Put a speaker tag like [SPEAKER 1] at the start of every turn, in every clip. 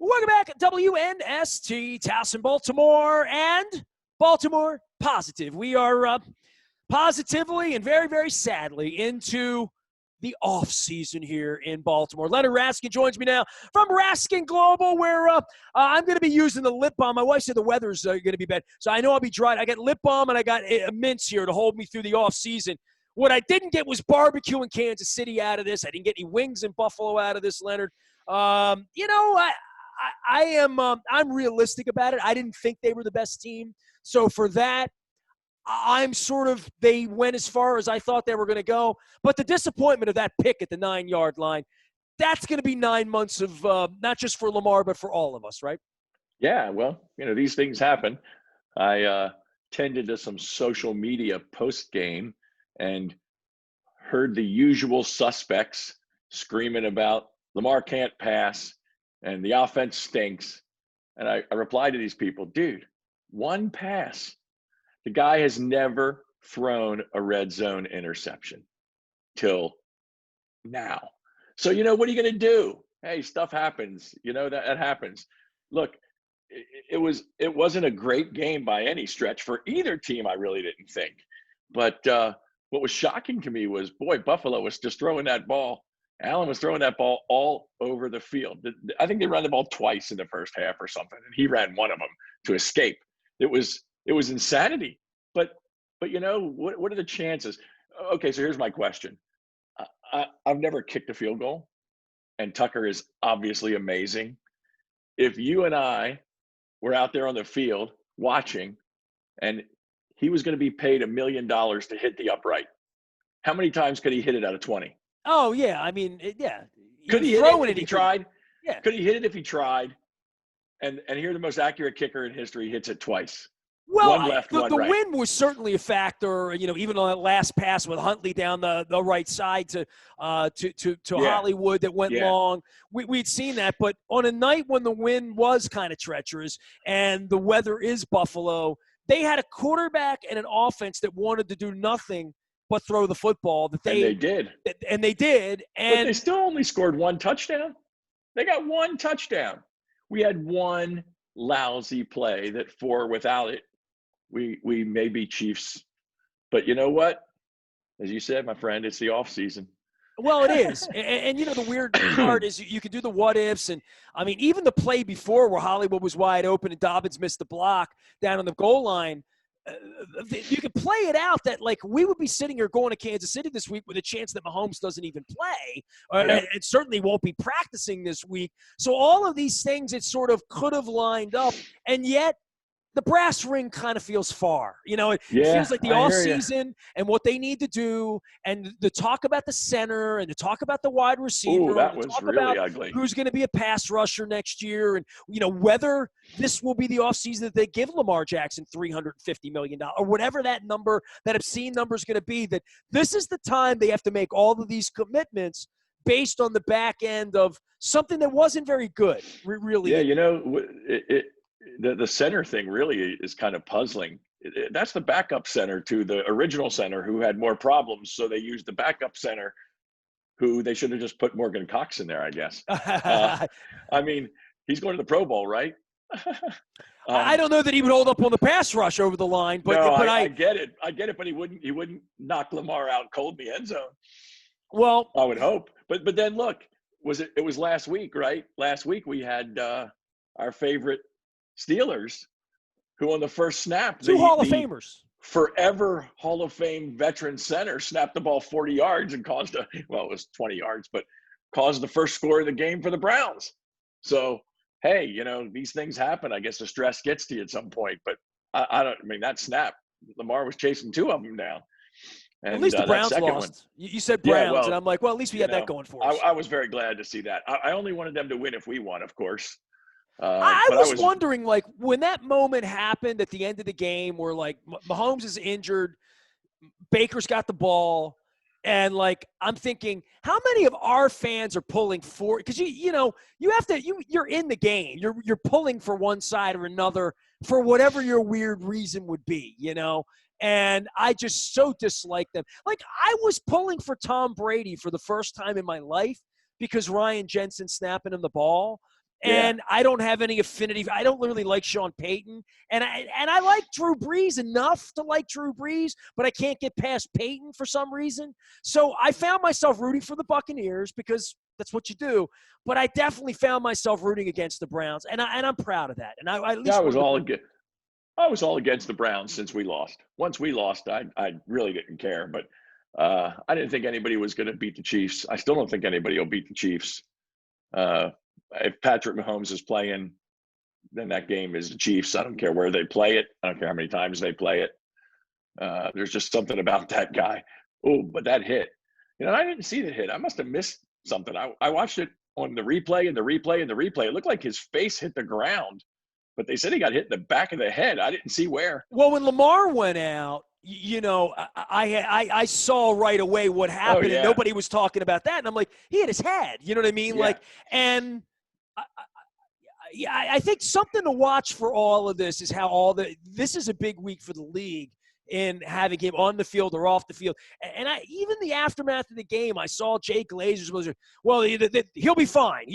[SPEAKER 1] Welcome back, WNST, Towson, Baltimore, and Baltimore Positive. We are positively and very, very sadly into the off season here in Baltimore. Leonard Raskin joins me now from Raskin Global, where I'm going to be using the lip balm. My wife said the weather's going to be bad, so I know I'll be dry. I got lip balm and I got mints here to hold me through the off season. What I didn't get was barbecue in Kansas City out of this. I didn't get any wings in Buffalo out of this, Leonard. I'm realistic about it. I didn't think they were the best team. So for that, they went as far as I thought they were going to go. But the disappointment of that pick at the 9-yard line, that's going to be 9 months of not just for Lamar, but for all of us, right?
[SPEAKER 2] Yeah, well, these things happen. I tended to some social media post-game and heard the usual suspects screaming about Lamar can't pass and the offense stinks. And I replied to these people, dude, one pass. The guy has never thrown a red zone interception till now. So, what are you going to do? Hey, stuff happens. That happens. Look, it wasn't a great game by any stretch for either team, I really didn't think. But what was shocking to me was, boy, Buffalo was just throwing that ball. Allen was throwing that ball all over the field. I think they ran the ball twice in the first half or something, and he ran one of them to escape. It was insanity. But what are the chances? Okay, so here's my question. I've never kicked a field goal, and Tucker is obviously amazing. If you and I were out there on the field watching, and he was going to be paid $1 million to hit the upright, how many times could he hit it out of 20?
[SPEAKER 1] Oh, yeah. I mean, yeah.
[SPEAKER 2] Could he hit it if he tried?
[SPEAKER 1] Yeah.
[SPEAKER 2] Could he hit it if he tried? And here, the most accurate kicker in history hits it twice.
[SPEAKER 1] Well,
[SPEAKER 2] one left, one
[SPEAKER 1] the
[SPEAKER 2] right.
[SPEAKER 1] wind was certainly a factor. Even on that last pass with Huntley down the right side to Hollywood that went long. We'd seen that, but on a night when the wind was kind of treacherous and the weather is Buffalo, they had a quarterback and an offense that wanted to do nothing but throw the football. And they did. And
[SPEAKER 2] but they still only scored one touchdown. They got one touchdown. We had one lousy play that without it, we may be Chiefs. But you know what? As you said, my friend, it's the off season.
[SPEAKER 1] Well, it is. And the weird part is you can do the what ifs. And, I mean, even the play before where Hollywood was wide open and Dobbins missed the block down on the goal line, you could play it out that, like, we would be sitting here going to Kansas City this week with a chance that Mahomes doesn't even play and certainly won't be practicing this week. So all of these things, it sort of could have lined up, and yet the brass ring kind of feels far. It feels like the offseason and what they need to do, and the talk about the center and the talk about the wide receiver.
[SPEAKER 2] Ooh, that was really ugly.
[SPEAKER 1] Who's going to be a pass rusher next year, and whether this will be the offseason that they give Lamar Jackson $350 million or whatever that obscene number is going to be. That this is the time they have to make all of these commitments based on the back end of something that wasn't very good. Really,
[SPEAKER 2] the center thing really is kind of puzzling. That's the backup center to the original center who had more problems. So they used the backup center who they should have just put Morgan Cox in there, I guess. I mean, he's going to the Pro Bowl, right?
[SPEAKER 1] I don't know that he would hold up on the pass rush over the line, but
[SPEAKER 2] I get it. I get it, but he wouldn't knock Lamar out cold in the end zone.
[SPEAKER 1] Well,
[SPEAKER 2] I would hope. But then look, it was last week, right? Last week we had our favorite Steelers, who on the first snap,
[SPEAKER 1] two Hall of Famers,
[SPEAKER 2] forever Hall of Fame veteran center, snapped the ball 40 yards and it was 20 yards, but caused the first score of the game for the Browns. So, hey, these things happen. I guess the stress gets to you at some point, but that snap, Lamar was chasing two of them down. And
[SPEAKER 1] at least the Browns lost. You said Browns, and I'm like, well, at least we had that going for us.
[SPEAKER 2] I was very glad to see that. I only wanted them to win if we won, of course.
[SPEAKER 1] I was wondering, like, when that moment happened at the end of the game where, like, Mahomes is injured, Baker's got the ball, and, like, I'm thinking, how many of our fans are pulling for – because, you're in the game. You're pulling for one side or another for whatever your weird reason would be, And I just so dislike them. Like, I was pulling for Tom Brady for the first time in my life because Ryan Jensen snapping him the ball.
[SPEAKER 2] Yeah.
[SPEAKER 1] And I don't have any affinity. I don't really like Sean Payton. And I like Drew Brees enough to like Drew Brees, but I can't get past Payton for some reason. So I found myself rooting for the Buccaneers because that's what you do. But I definitely found myself rooting against the Browns, and I'm proud of that. And I at
[SPEAKER 2] Yeah,
[SPEAKER 1] least wanted to.
[SPEAKER 2] I was all against the Browns since we lost. Once we lost, I really didn't care. But I didn't think anybody was going to beat the Chiefs. I still don't think anybody will beat the Chiefs. Uh, if Patrick Mahomes is playing, then that game is the Chiefs. I don't care where they play it. I don't care how many times they play it. There's just something about that guy. Oh, but that hit. I didn't see the hit. I must have missed something. I watched it on the replay and the replay and the replay. It looked like his face hit the ground, but they said he got hit in the back of the head. I didn't see where.
[SPEAKER 1] Well, when Lamar went out, I saw right away what
[SPEAKER 2] Oh,
[SPEAKER 1] happened, and
[SPEAKER 2] yeah.
[SPEAKER 1] nobody was talking about that. And I'm like, he hit his head. You know what I mean?
[SPEAKER 2] Yeah.
[SPEAKER 1] And I think something to watch for all of this is how this is a big week for the league in having him on the field or off the field. And even the aftermath of the game, I saw Jay Glazers was, well, he'll be fine.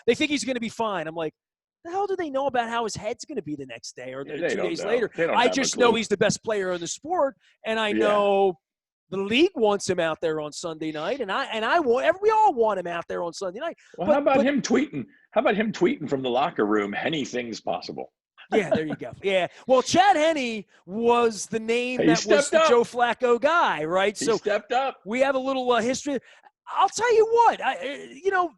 [SPEAKER 1] They think he's going to be fine. I'm like, the hell do they know about how his head's going to be the next day or 2 days later?
[SPEAKER 2] They don't
[SPEAKER 1] I
[SPEAKER 2] have a
[SPEAKER 1] just
[SPEAKER 2] clue.
[SPEAKER 1] know he's the best player in the sport, and I
[SPEAKER 2] Yeah.
[SPEAKER 1] know the league wants him out there on Sunday night, and I want, we all want him out there on Sunday night.
[SPEAKER 2] Well, how about him tweeting? How about him tweeting from the locker room? Anything's possible.
[SPEAKER 1] Yeah, there you go. Yeah. Well, Chad Henne was the name
[SPEAKER 2] He
[SPEAKER 1] that was
[SPEAKER 2] stepped
[SPEAKER 1] the
[SPEAKER 2] up.
[SPEAKER 1] Joe Flacco guy, right?
[SPEAKER 2] He
[SPEAKER 1] So
[SPEAKER 2] stepped up.
[SPEAKER 1] we have a little history. I'll tell you what,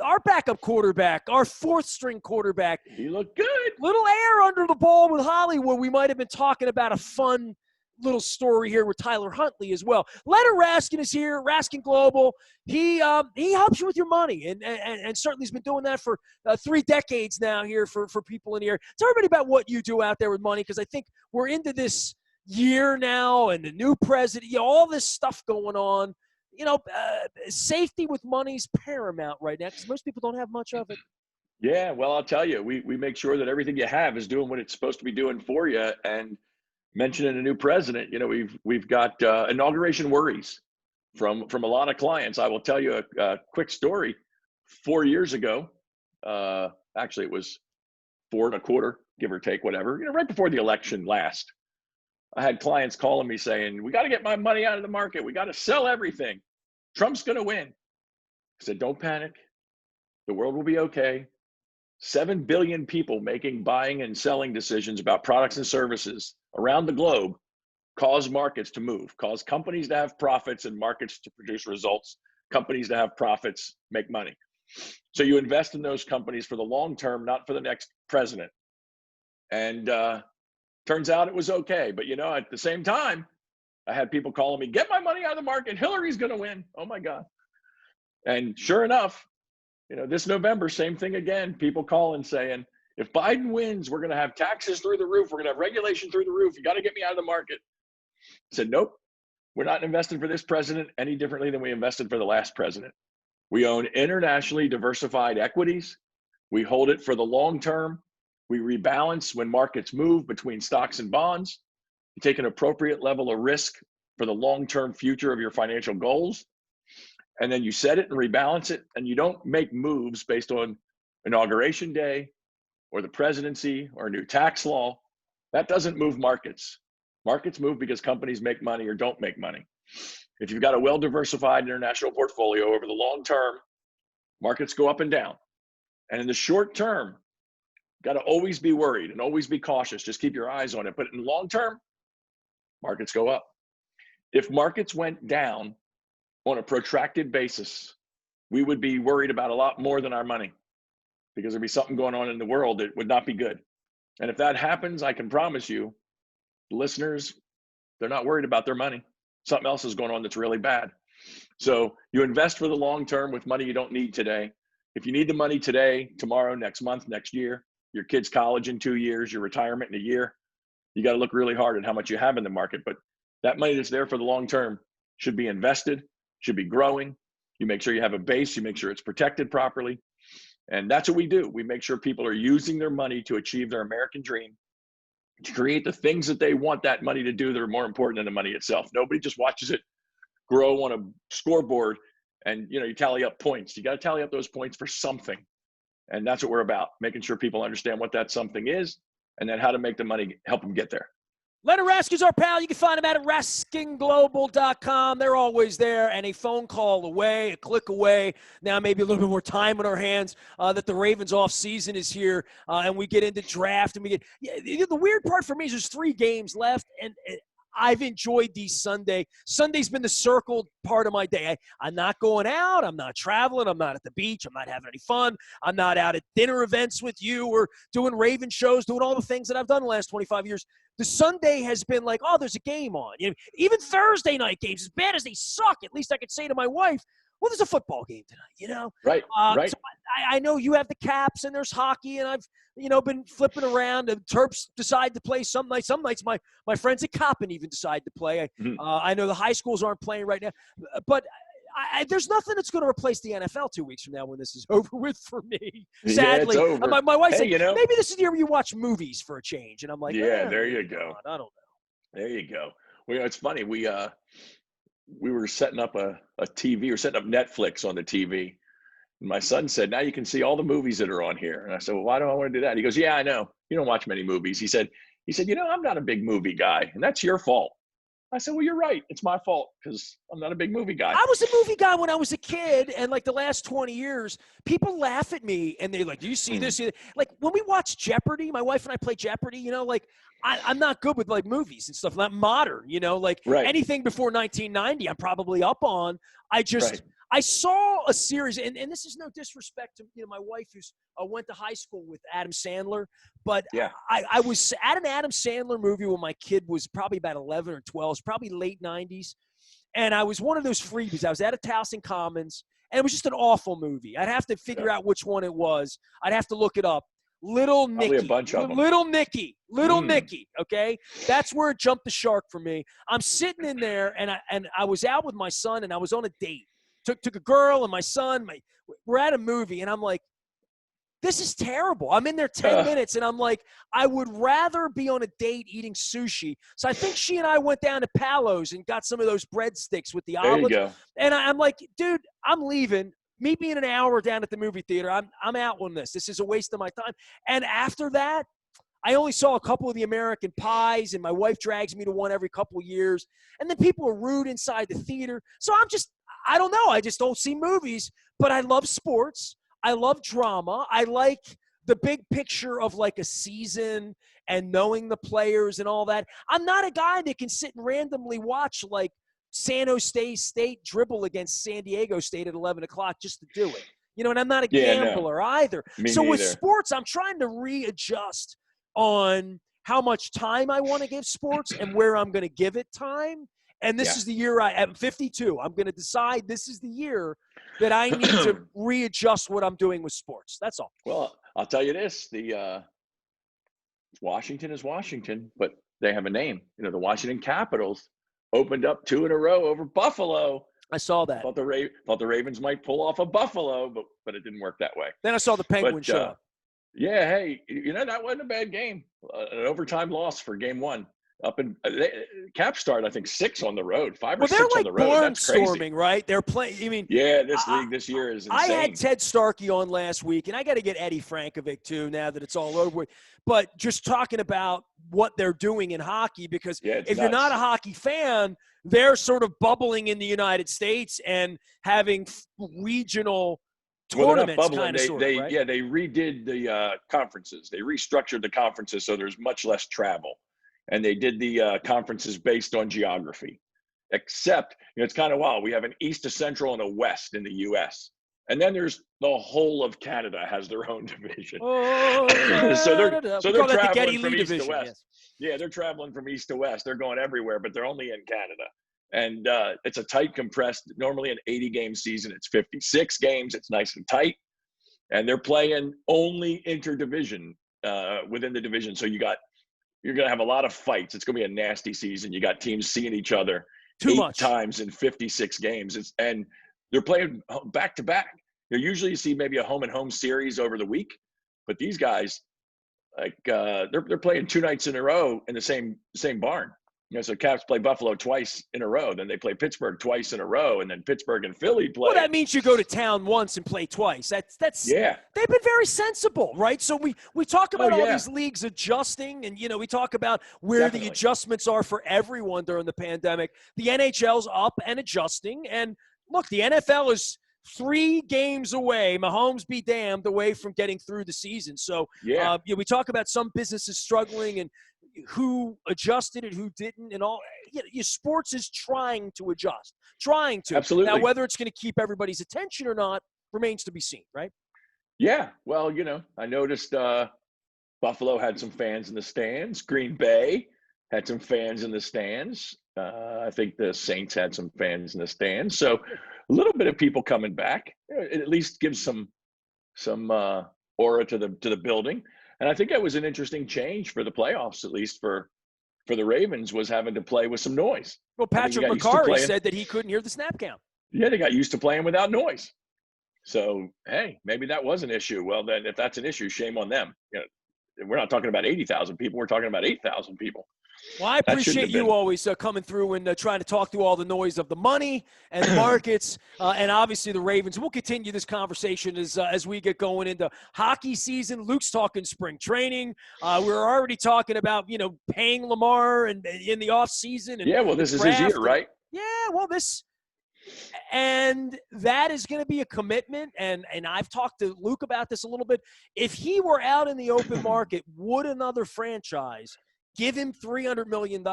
[SPEAKER 1] our backup quarterback, our fourth string quarterback,
[SPEAKER 2] He looked good.
[SPEAKER 1] little air under the ball with Hollywood. We might have been talking about a fun little story here with Tyler Huntley as well. Leonard Raskin is here, Raskin Global. He helps you with your money, and certainly has been doing that for 3 decades now here for people in here. Tell everybody about what you do out there with money, because I think we're into this year now and the new president, all this stuff going on. Safety with money is paramount right now because most people don't have much of it.
[SPEAKER 2] Yeah, well, I'll tell you, we make sure that everything you have is doing what it's supposed to be doing for you. And mentioning a new president, we've got inauguration worries from a lot of clients. I will tell you a quick story. 4 years ago, actually it was 4.25, give or take, whatever. Right before the election last, I had clients calling me saying, "We got to get my money out of the market. We got to sell everything. Trump's going to win." I said, "Don't panic. The world will be okay. 7 billion people making buying and selling decisions about products and services around the globe cause markets to move, cause companies to have profits and markets to produce results, companies to have profits, make money. So you invest in those companies for the long term, not for the next president." And turns out it was okay. But, at the same time, I had people calling me, "Get my money out of the market. Hillary's going to win." Oh, my God. And sure enough, this November, same thing again. People calling saying, "If Biden wins, we're going to have taxes through the roof. We're going to have regulation through the roof. You got to get me out of the market." I said, "Nope, we're not investing for this president any differently than we invested for the last president. We own internationally diversified equities. We hold it for the long term. We rebalance when markets move between stocks and bonds. You take an appropriate level of risk for the long-term future of your financial goals. And then you set it and rebalance it, and you don't make moves based on inauguration day or the presidency or a new tax law. That doesn't move markets. Markets move because companies make money or don't make money. If you've got a well-diversified international portfolio over the long term, markets go up and down. And in the short term, got to always be worried and always be cautious. Just keep your eyes on it. But in the long term, markets go up. If markets went down on a protracted basis, we would be worried about a lot more than our money, because there'd be something going on in the world that would not be good. And if that happens, I can promise you, listeners, they're not worried about their money. Something else is going on that's really bad. So you invest for the long term with money you don't need today. If you need the money today, tomorrow, next month, next year, your kid's college in 2 years, your retirement in a year, you got to look really hard at how much you have in the market. But that money that's there for the long term should be invested, should be growing. You make sure you have a base, you make sure it's protected properly. And that's what we do. We make sure people are using their money to achieve their American dream, to create the things that they want that money to do that are more important than the money itself. Nobody just watches it grow on a scoreboard and you tally up points. You got to tally up those points for something. And that's what we're about, making sure people understand what that something is and then how to make the money, help them get there.
[SPEAKER 1] Leonard Raskin's our pal. You can find him at RaskinGlobal.com. They're always there, and a phone call away, a click away. Now maybe a little bit more time on our hands that the Ravens off season is here, and we get into draft. And we get the weird part for me is there's 3 games left, and I've enjoyed these Sunday. Sunday's been the circled part of my day. I'm not going out. I'm not traveling. I'm not at the beach. I'm not having any fun. I'm not out at dinner events with you or doing Raven shows, doing all the things that I've done the last 25 years. The Sunday has been like, oh, there's a game on. Even Thursday night games, as bad as they suck, at least I could say to my wife, well, there's a football game tonight,
[SPEAKER 2] Right, right.
[SPEAKER 1] So I know you have the Caps and there's hockey, and I've, been flipping around. The Terps decide to play some nights. Some nights my friends at Coppin even decide to play. I know the high schools aren't playing right now. But there's nothing that's going to replace the NFL 2 weeks from now when this is over with for me. Sadly,
[SPEAKER 2] yeah, it's over.
[SPEAKER 1] My wife said, maybe this is the year where you watch movies for a change. And I'm like,
[SPEAKER 2] there you go.
[SPEAKER 1] God, I don't know.
[SPEAKER 2] There you go. Well, it's funny. We were setting up a TV. We were setting up Netflix on the TV. And my son said, now you can see all the movies that are on here. And I said, well, why do I want to do that? He goes, yeah, I know. You don't watch many movies. He said, I'm not a big movie guy, and that's your fault. I said, well, you're right. It's my fault because I'm not a big movie guy.
[SPEAKER 1] I was a movie guy when I was a kid, and like the last 20 years, people laugh at me, and they're like, do you see this? Like when we watch Jeopardy, my wife and I play Jeopardy, I'm not good with like movies and stuff, not modern, anything before 1990, I'm probably up on. I saw a series, and this is no disrespect to my wife who's went to high school with Adam Sandler, but I was at an Adam Sandler movie when my kid was probably about 11 or 12, it was probably late 90s, and I was one of those freebies. I was at a Towson Commons, and it was just an awful movie. I'd have to figure out which one it was. I'd have to look it up. Little Nicky.
[SPEAKER 2] Probably a bunch of them.
[SPEAKER 1] Little Nicky, okay? That's where it jumped the shark for me. I'm sitting in there, and I was out with my son, and I was on a date. Took a girl and my son. We're at a movie, and I'm like, this is terrible. I'm in there 10 minutes, and I'm like, I would rather be on a date eating sushi. So I think she and I went down to Palos and got some of those breadsticks with the olives.
[SPEAKER 2] There you go.
[SPEAKER 1] And I'm like, dude, I'm leaving. Meet me in an hour down at the movie theater. I'm out on this. This is a waste of my time. And after that, I only saw a couple of the American Pies, and my wife drags me to one every couple of years. And then people are rude inside the theater. So I don't know. I just don't see movies, but I love sports. I love drama. I like the big picture of like a season and knowing the players and all that. I'm not a guy that can sit and randomly watch like San Jose State dribble against San Diego State at 11 o'clock just to do it. And I'm not a gambler either. So with sports, I'm trying to readjust on how much time I want to give sports and where I'm going to give it time. And this is the year I'm 52. I'm going to decide this is the year that I need to readjust what I'm doing with sports. That's all.
[SPEAKER 2] Well, I'll tell you this. The Washington is Washington, but they have a name. The Washington Capitals opened up 2 in a row over Buffalo.
[SPEAKER 1] I saw that.
[SPEAKER 2] Thought the Ravens might pull off a Buffalo, but it didn't work that way.
[SPEAKER 1] Then I saw the Penguins show.
[SPEAKER 2] Yeah, hey, that wasn't a bad game. An overtime loss for game 1. Cap start, I think 6 on the road, 5 or 6 on the road.
[SPEAKER 1] They're like
[SPEAKER 2] That's crazy.
[SPEAKER 1] barnstorming, right? They're playing.
[SPEAKER 2] This league this year is insane.
[SPEAKER 1] I had Ted Starkey on last week, and I got to get Eddie Frankovic too now that it's all over. But just talking about what they're doing in hockey, because if you're not a hockey fan, they're sort of bubbling in the United States and having regional tournaments, kind of sort of, right?
[SPEAKER 2] Yeah, they redid the conferences. They restructured the conferences so there's much less travel. And they did the conferences based on geography. Except, it's kind of wild. We have an east, a central, and a west in the U.S. And then there's the whole of Canada has their own division. So they're traveling from east to west. Yes. Yeah, they're traveling from east to west. They're going everywhere, but they're only in Canada. And it's a tight, compressed, normally an 80-game season. It's 56 games. It's nice and tight. And they're playing only interdivision within the division. So you're going to have a lot of fights. It's going to be a nasty season. You got teams seeing each other eight times in 56 games. And they're playing back to back. Usually you see maybe a home and home series over the week, but these guys, they're playing 2 nights in a row in the same barn. So Caps play Buffalo twice in a row, then they play Pittsburgh twice in a row, and then Pittsburgh and Philly play.
[SPEAKER 1] Well, that means you go to town once and play twice. That's
[SPEAKER 2] yeah.
[SPEAKER 1] They've been very sensible, right? So we talk about all
[SPEAKER 2] yeah.
[SPEAKER 1] these leagues adjusting, and we talk about where
[SPEAKER 2] Definitely.
[SPEAKER 1] the adjustments are for everyone during the pandemic. The NHL's up and adjusting, and look, the NFL is 3 games away, Mahomes be damned, away from getting through the season. So we talk about some businesses struggling and who adjusted and who didn't, and all. Sports is trying to adjust, trying to.
[SPEAKER 2] Absolutely.
[SPEAKER 1] Now, whether it's going to keep everybody's attention or not remains to be seen, right?
[SPEAKER 2] Yeah. Well, I noticed Buffalo had some fans in the stands. Green Bay had some fans in the stands. I think the Saints had some fans in the stands. So a little bit of people coming back. It at least gives some aura to the building. And I think that was an interesting change for the playoffs, at least for the Ravens, was having to play with some noise.
[SPEAKER 1] Well, Patrick McCarry said that he couldn't hear the snap count.
[SPEAKER 2] Yeah, they got used to playing without noise. So, hey, maybe that was an issue. Well, then if that's an issue, shame on them. We're not talking about 80,000 people. We're talking about 8,000 people.
[SPEAKER 1] Well, I appreciate you always coming through and trying to talk through all the noise of the money and the markets and obviously the Ravens. We'll continue this conversation as we get going into hockey season. Luke's talking spring training. We're already talking about, paying Lamar and in the off season.
[SPEAKER 2] Yeah, well, this is his year, right?
[SPEAKER 1] Yeah, well, and that is going to be a commitment. And I've talked to Luke about this a little bit. If he were out in the open market, would another franchise give him $300 million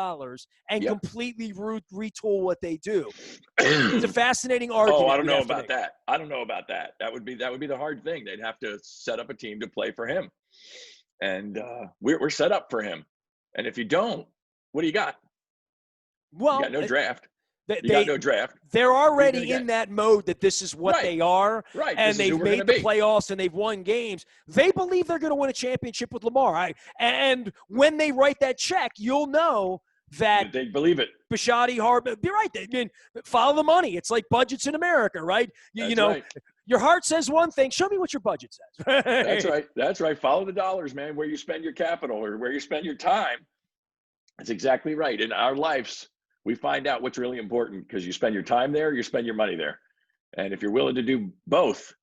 [SPEAKER 1] and completely retool what they do? It's a fascinating argument.
[SPEAKER 2] Oh, I don't know about that. I don't know about that. That would be the hard thing. They'd have to set up a team to play for him. And we're set up for him. And if you don't, what do you got?
[SPEAKER 1] Well,
[SPEAKER 2] you got no draft. You got no draft.
[SPEAKER 1] They're already in that mode that this is what they are.
[SPEAKER 2] Right.
[SPEAKER 1] And they've made the playoffs and they've won games. They believe they're going to win a championship with Lamar. And when they write that check, you'll know that
[SPEAKER 2] they believe it.
[SPEAKER 1] Bisciotti, Harbaugh, be right. I mean, follow the money. It's like budgets in America, right? Right. Your heart says one thing. Show me what your budget says.
[SPEAKER 2] That's right. That's right. Follow the dollars, man. Where you spend your capital or where you spend your time. That's exactly right. In our lives, we find out what's really important because you spend your time there, you spend your money there. And if you're willing to do both,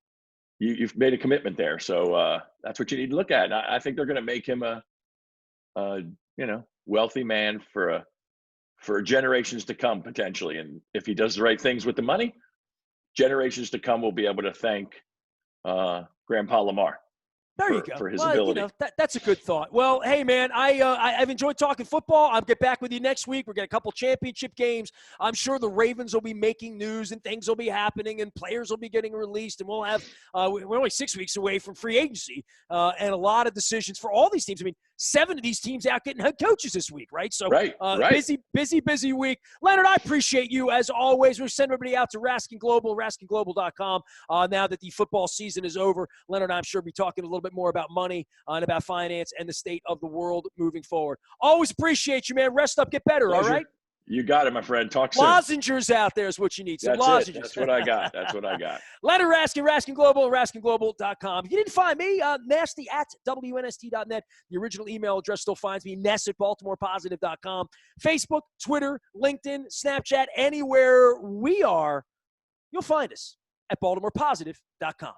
[SPEAKER 2] you've made a commitment there. So that's what you need to look at. And I think they're going to make him a wealthy man for generations to come, potentially. And if he does the right things with the money, generations to come will be able to thank Grandpa Lamar.
[SPEAKER 1] There you go.
[SPEAKER 2] For his ability.
[SPEAKER 1] That's a good thought. Well, hey, man, I've enjoyed talking football. I'll get back with you next week. We're getting a couple championship games. I'm sure the Ravens will be making news and things will be happening and players will be getting released. And we'll have we're only 6 weeks away from free agency and a lot of decisions for all these teams. I mean, 7 of these teams out getting head coaches this week, right? So busy week. Leonard, I appreciate you as always. We'll send everybody out to Raskin Global, raskinglobal.com. Now that the football season is over, Leonard, I'm sure, will be talking a little bit more about money and about finance and the state of the world moving forward. Always appreciate you, man. Rest up, get better,
[SPEAKER 2] Pleasure.
[SPEAKER 1] All right?
[SPEAKER 2] You got it, my friend. Talk soon.
[SPEAKER 1] Lozengers out there is what you need. Some
[SPEAKER 2] That's
[SPEAKER 1] lozenges.
[SPEAKER 2] That's what I got. That's what I got.
[SPEAKER 1] Leonard Raskin, Raskin Global, raskinglobal.com. If you didn't find me, nasty at WNST.net. The original email address still finds me, Ness at BaltimorePositive.com. Facebook, Twitter, LinkedIn, Snapchat, anywhere we are, you'll find us at BaltimorePositive.com.